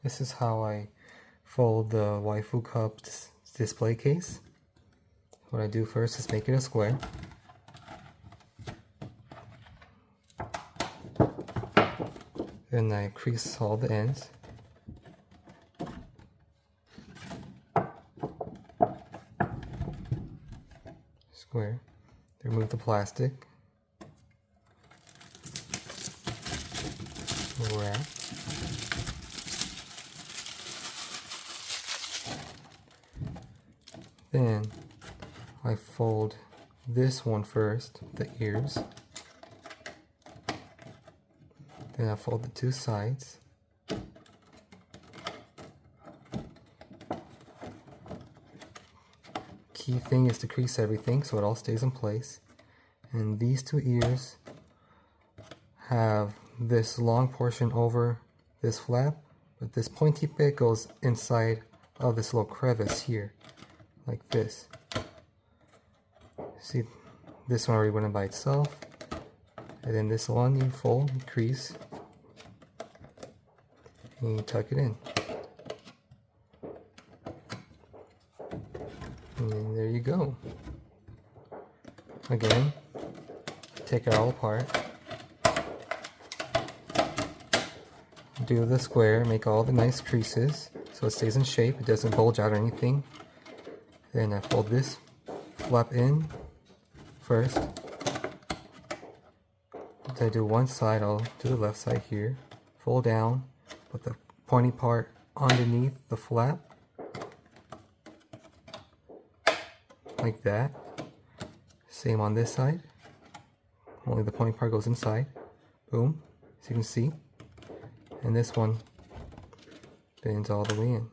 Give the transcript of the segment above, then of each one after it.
This is how I fold the Waifu cup display case. What I do first is make it a square. Then I crease all the ends. Square. Remove the plastic. Wrap. Then I fold this one first, the ears. Then I fold the two sides. Key thing is to crease everything so it all stays in place. And these two ears have this long portion over this flap, but this pointy bit goes inside of this little crevice here, like this. See, this one already went in by itself, and then this one you fold, you crease, and you tuck it in. And then there you go. Again, take it all apart. Do the square, make all the nice creases so it stays in shape, it doesn't bulge out or anything. Then I fold this flap in first. If I do one side, I'll do the left side here. Fold down, put the pointy part underneath the flap. Like that. Same on this side. Only the pointy part goes inside. Boom. As you can see. And this one bends all the way in.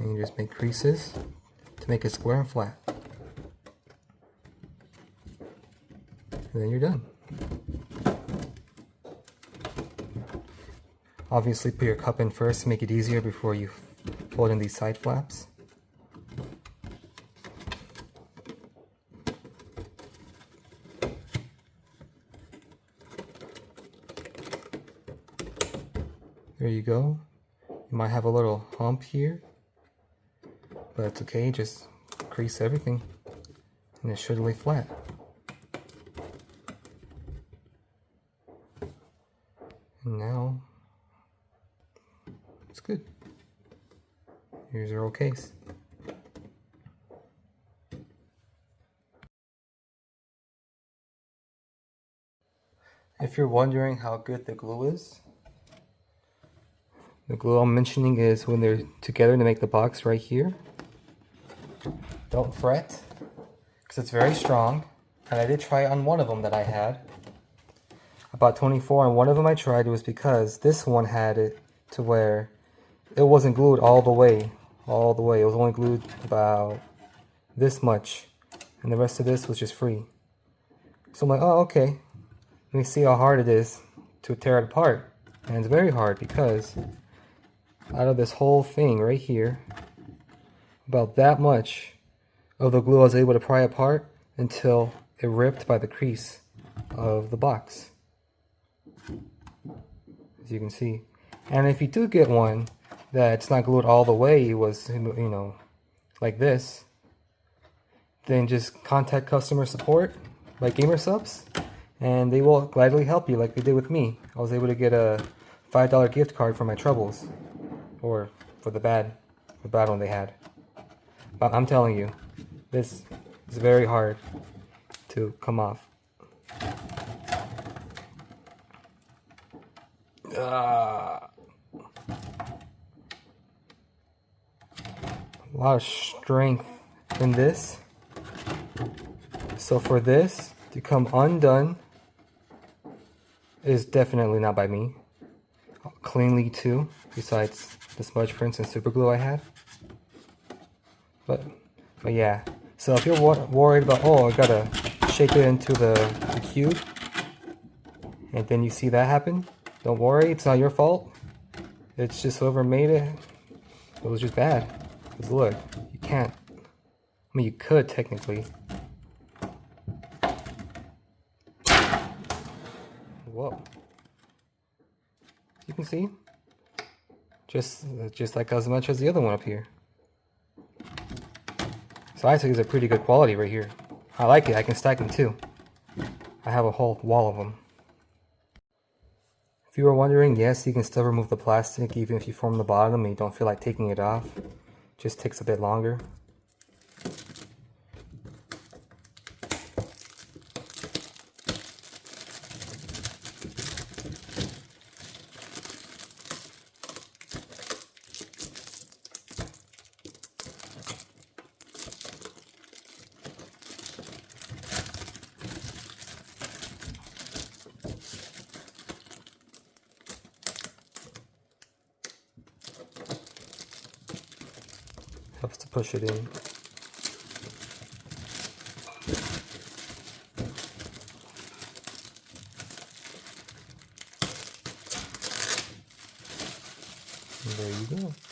And you just make creases to make it square and flat. And then you're done. Obviously put your cup in first to make it easier before you fold in these side flaps. There you go. You might have a little hump here, but it's okay, just crease everything and it should lay flat. And now it's good. Here's your old case. If you're wondering how good the glue is, the glue I'm mentioning is when they're together to make the box right here. Don't fret, because it's very strong. And I did try on one of them that I had. About 24, and one of them I tried was because this one had it to where it wasn't glued all the way. It was only glued about this much. And the rest of this was just free. So I'm like, oh, okay. Let me see how hard it is to tear it apart. And it's very hard because out of this whole thing right here, about that much of the glue I was able to pry apart until it ripped by the crease of the box, as you can see. And if you do get one that's not glued all the way, it was, you know, like this, then just contact customer support by Gamer Subs, and they will gladly help you like they did with me. I was able to get a $5 gift card for my troubles. Or for the bad one they had. But I'm telling you, this is very hard to come off. A lot of strength in this. So for this to come undone is definitely not by me. Cleanly too, besides the smudge prints and super glue I had. But yeah, so if you're worried about, oh, I gotta shake it into the cube, and then you see that happen, don't worry, it's not your fault. It's just whoever made it, it was just bad. Because look, you can't, I mean, you could technically. Whoa. You can see, just like as much as the other one up here. So I think it's a pretty good quality right here. I like it. I can stack them too. I have a whole wall of them. If you were wondering, yes, you can still remove the plastic even if you form the bottom and you don't feel like taking it off. Just takes a bit longer. Helps to push it in. And there you go.